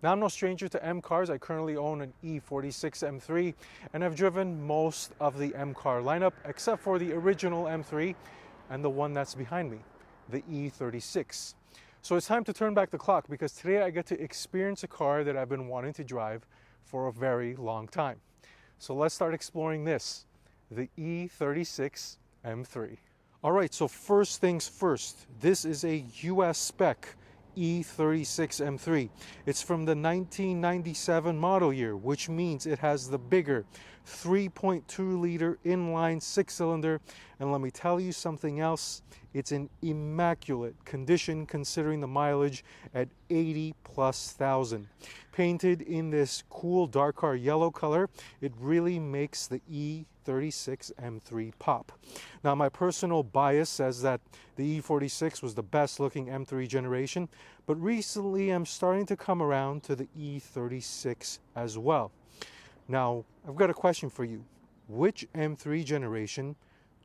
Now, I'm no stranger to M cars. I currently own an E36 M3 and I've driven most of the M car lineup except for the original M3 and the one that's behind me, the E36. So it's time to turn back the clock because today I get to experience a car that I've been wanting to drive for a very long time. So let's start exploring this, the E36 M3. All right, so first things first, this is a US spec E36 M3. It's from the 1997 model year, which means it has the bigger 3.2 liter inline six-cylinder. And let me tell you something else, it's in immaculate condition considering the mileage at 80,000+. Painted in this cool dark car yellow color, it really makes the E36 M3 pop. Now, my personal bias says that the E46 was the best looking M3 generation, but recently I'm starting to come around to the E36 as well. Now, I've got a question for you. Which M3 generation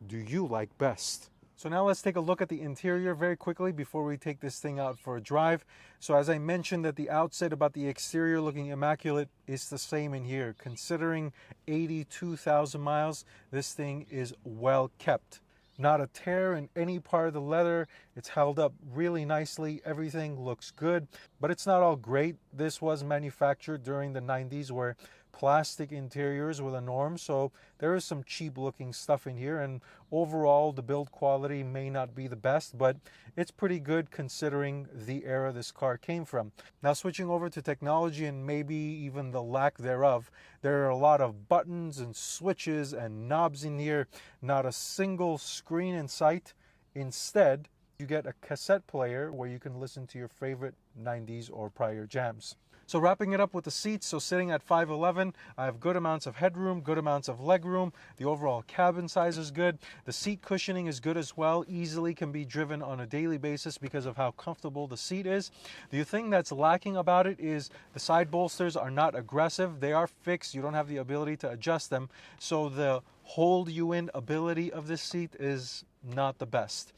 do you like best? So now let's take a look at the interior very quickly before we take this thing out for a drive. So as I mentioned at the outset about the exterior looking immaculate, it's the same in here. Considering 82,000 miles, this thing is well kept. Not a tear in any part of the leather. It's held up really nicely. Everything looks good, but it's not all great. This was manufactured during the 90s where plastic interiors were the norm, so there is some cheap looking stuff in here, and overall the build quality may not be the best, but it's pretty good considering the era this car came from. Now, switching over to technology and maybe even the lack thereof, there are a lot of buttons and switches and knobs in here, not a single screen in sight. Instead, you get a cassette player where you can listen to your favorite 90s or prior jams. So wrapping it up with the seats, so sitting at 5'11", I have good amounts of headroom, good amounts of legroom. The overall cabin size is good. The seat cushioning is good as well. Easily can be driven on a daily basis because of how comfortable the seat is. The thing that's lacking about it is the side bolsters are not aggressive. They are fixed. You don't have the ability to adjust them. So the hold you in ability of this seat is not the best.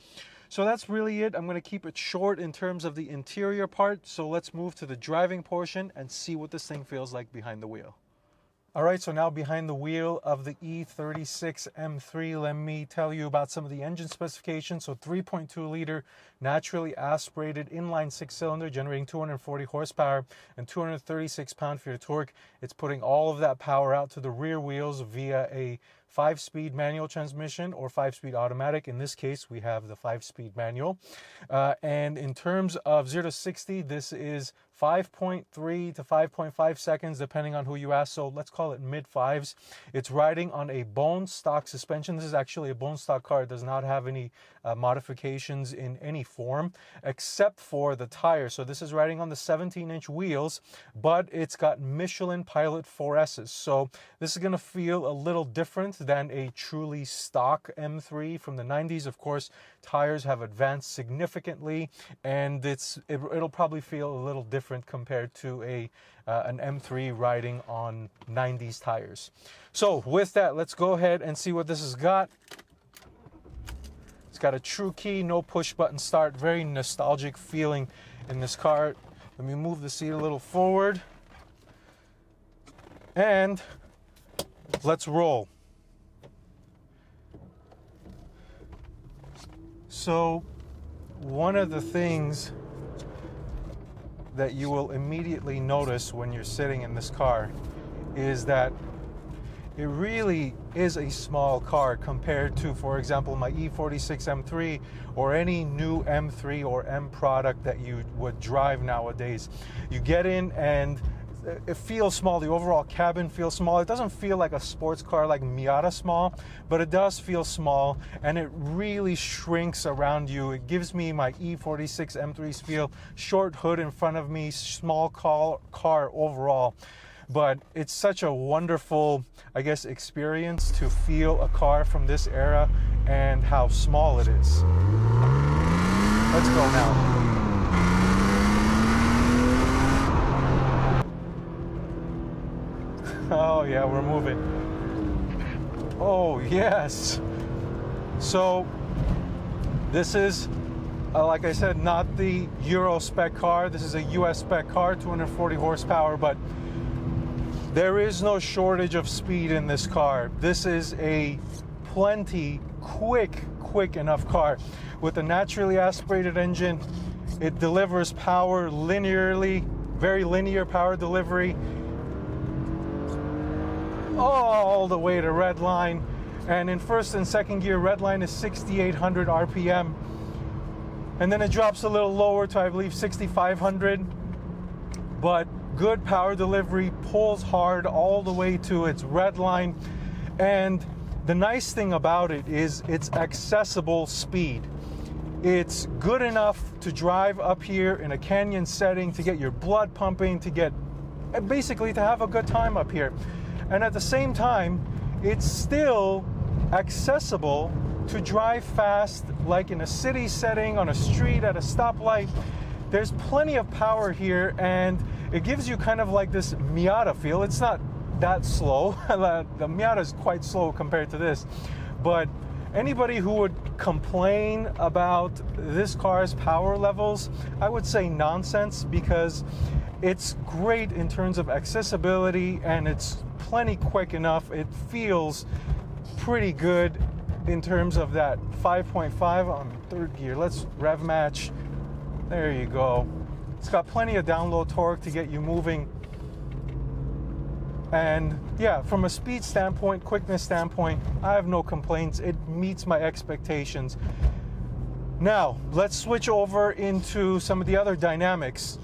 So that's really it. I'm going to keep it short in terms of the interior part. So let's move to the driving portion and see what this thing feels like behind the wheel. All right, so now behind the wheel of the E36 M3, let me tell you about some of the engine specifications. So 3.2 liter naturally aspirated inline six-cylinder generating 240 horsepower and 236 pound-feet of torque. It's putting all of that power out to the rear wheels via a 5-speed manual transmission or 5-speed automatic. In this case, we have the 5-speed manual. And in terms of 0 to 60, this is 5.3 to 5.5 seconds, depending on who you ask. So let's call it mid-fives. It's riding on a bone stock suspension. This is actually a bone stock car. It does not have any modifications in any form, except for the tires. So this is riding on the 17-inch wheels, but it's got Michelin Pilot 4S's. So this is going to feel a little different than a truly stock M3 from the 90s. Of course, tires have advanced significantly, and it'll probably feel a little different compared to an M3 riding on 90s tires. So with that, let's go ahead and see what this has got. It's got a true key, no push button start, very nostalgic feeling in this car. Let me move the seat a little forward and let's roll. So one of the things that you will immediately notice when you're sitting in this car is that it really is a small car compared to, for example, my E36 M3 or any new M3 or M product that you would drive nowadays. You get in and it feels small. The overall cabin feels small. It doesn't feel like a sports car like Miata small, but it does feel small, and it really shrinks around you. It gives me my E46 M3's feel. Short hood in front of me, small car overall. But it's such a wonderful, I guess, experience to feel a car from this era and how small it is. Let's go now. Oh yeah, we're moving. Oh yes. So this is Like I said, not the Euro spec car. This is a US spec car, 240 horsepower, but there is no shortage of speed in this car. This is a plenty quick enough car. With a naturally aspirated engine, it delivers power linearly, very linear power delivery, all the way to red line. And in first and second gear, red line is 6,800 RPM. And then it drops a little lower to, I believe, 6,500. But good power delivery, pulls hard all the way to its red line. And the nice thing about it is it's accessible speed. It's good enough to drive up here in a canyon setting, to get your blood pumping, to get basically to have a good time up here. And at the same time, it's still accessible to drive fast, like in a city setting, on a street, at a stoplight. There's plenty of power here, and it gives you kind of like this Miata feel. It's not that slow. The Miata is quite slow compared to this, but anybody who would complain about this car's power levels, I would say nonsense, because it's great in terms of accessibility and it's plenty quick enough. It feels pretty good in terms of that 5.5 on third gear. Let's rev match. There you go. It's got plenty of download torque to get you moving. And yeah, from a speed standpoint, quickness standpoint, I have no complaints. It meets my expectations. Now, let's switch over into some of the other dynamics.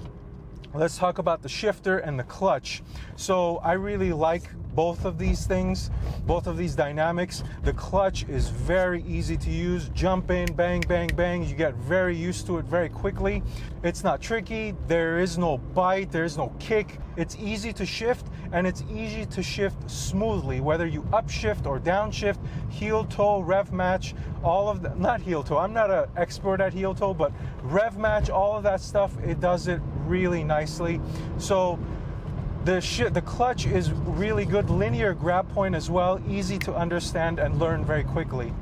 Let's talk about the shifter and the clutch. So I really like both of these things, both of these dynamics. The clutch is very easy to use. Jump in, bang, bang, bang. You get very used to it very quickly. It's not tricky. There is no bite. There is no kick. It's easy to shift, and it's easy to shift smoothly, whether you upshift or downshift, heel toe, rev match, all of that. Not heel toe. I'm not an expert at heel toe, but rev match, all of that stuff, it does it really nicely. So the clutch is really good, linear grab point as well, easy to understand and learn very quickly.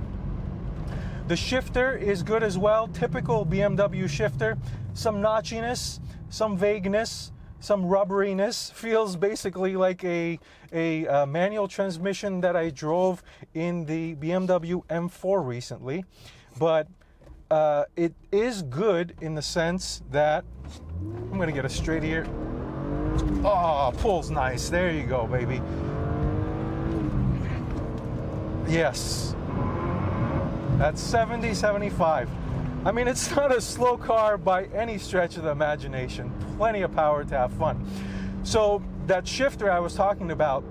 The shifter is good as well, typical BMW shifter, some notchiness, some vagueness, some rubberiness, feels basically like a manual transmission that I drove in the BMW M4 recently, but it is good in the sense that, I'm gonna get a straight here. Oh, pulls nice. There you go, baby. Yes. That's 70, 75. I mean, it's not a slow car by any stretch of the imagination. Plenty of power to have fun. So that shifter I was talking about,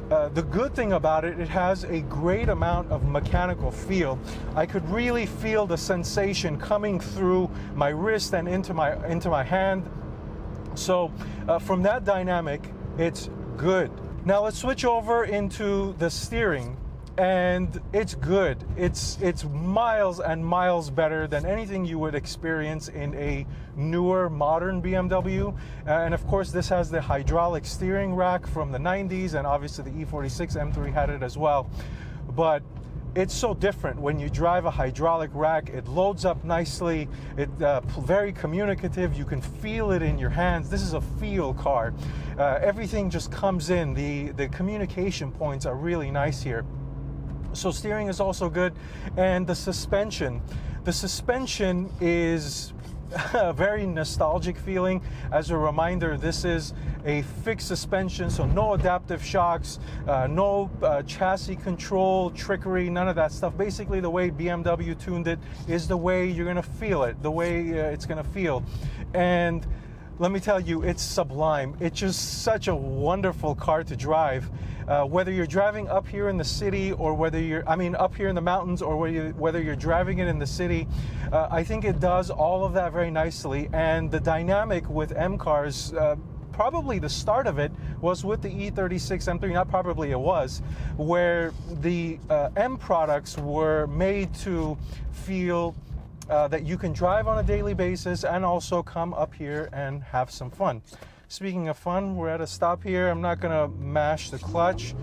the good thing about it, it has a great amount of mechanical feel. I could really feel the sensation coming through my wrist and into my hand. So from that dynamic, it's good. Now let's switch over into the steering, and it's good. It's miles and miles better than anything you would experience in a newer modern BMW. And of course, this has the hydraulic steering rack from the 90s, and obviously the E36 M3 had it as well. But it's so different when you drive a hydraulic rack. It loads up nicely. It's very communicative. You can feel it in your hands. This is a feel car. Everything just comes in. The communication points are really nice here. So steering is also good. And the suspension. The suspension is a very nostalgic feeling. As a reminder, this is a fixed suspension, so no adaptive shocks, no chassis control trickery, none of that stuff. Basically, the way BMW tuned it is the way you're gonna feel it, the way it's gonna feel. And let me tell you, it's sublime. It's just such a wonderful car to drive. Whether you're driving up here in the city, or whether you're, up here in the mountains, or whether you're driving it in the city, I think it does all of that very nicely. And the dynamic with M cars, probably the start of it was with the E36 M3, not probably, it was, where the M products were made to feel that you can drive on a daily basis and also come up here and have some fun. Speaking of fun, we're at a stop here. I'm not gonna mash the clutch.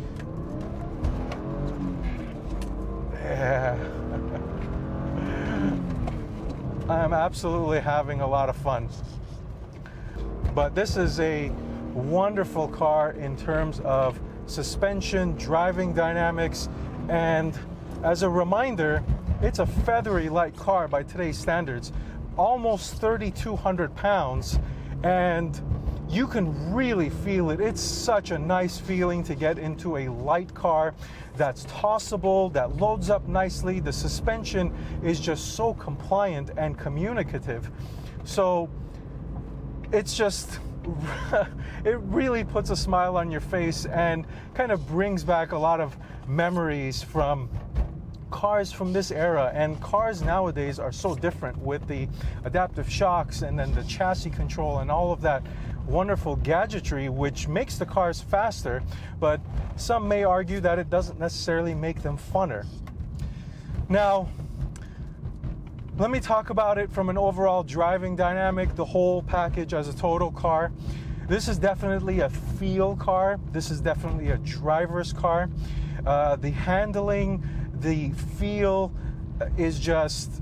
Yeah. I'm absolutely having a lot of fun. But this is a wonderful car in terms of suspension, driving dynamics, and as a reminder, it's a feathery light car by today's standards, almost 3,200 pounds, and you can really feel it. It's such a nice feeling to get into a light car that's tossable, that loads up nicely. The suspension is just so compliant and communicative. So it's just, it really puts a smile on your face and kind of brings back a lot of memories from cars from this era. And cars nowadays are so different with the adaptive shocks and then the chassis control and all of that wonderful gadgetry, which makes the cars faster, but some may argue that it doesn't necessarily make them funner. Now, let me talk about it from an overall driving dynamic, the whole package as a total car. This is definitely a feel car. This is definitely a driver's car. The handling, the feel is just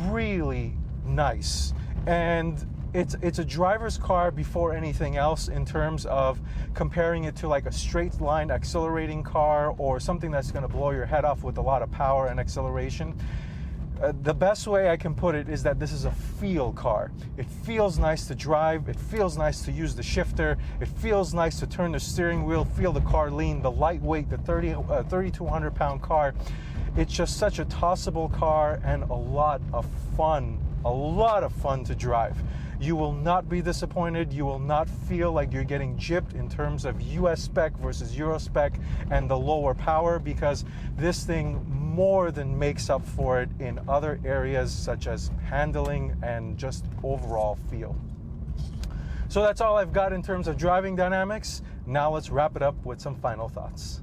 really nice. And it's a driver's car before anything else in terms of comparing it to like a straight line accelerating car or something that's going to blow your head off with a lot of power and acceleration. The best way I can put it is that this is a feel car. It feels nice to drive, it feels nice to use the shifter, it feels nice to turn the steering wheel, feel the car lean, the lightweight, the 3,200 pound car. It's just such a tossable car and a lot of fun to drive. You will not be disappointed. You will not feel like you're getting gypped in terms of US spec versus Euro spec and the lower power, because this thing more than makes up for it in other areas such as handling and just overall feel. So that's all I've got in terms of driving dynamics. Now let's wrap it up with some final thoughts.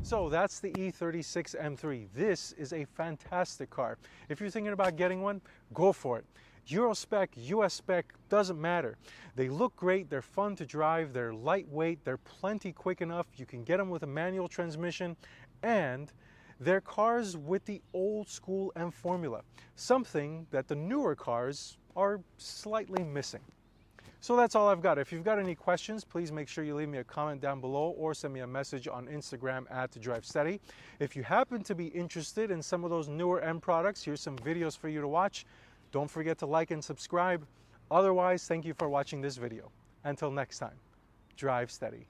So that's the E36 M3. This is a fantastic car. If you're thinking about getting one, go for it. Euro spec, US spec, doesn't matter. They look great, they're fun to drive, they're lightweight, they're plenty quick enough. You can get them with a manual transmission, and they're cars with the old school M formula, something that the newer cars are slightly missing. So that's all I've got. If you've got any questions, please make sure you leave me a comment down below or send me a message on Instagram @DriveSteady. If you happen to be interested in some of those newer M products, here's some videos for you to watch. Don't forget to like and subscribe. Otherwise, thank you for watching this video. Until next time, drive steady.